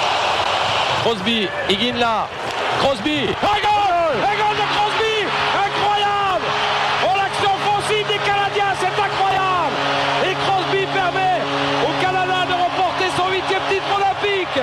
Crosby, Ginla. Crosby! Un goal de Crosby! Incroyable! Oh, l'action offensive des Canadiens, c'est incroyable! Et Crosby permet au Canada de remporter son 8e titre olympique!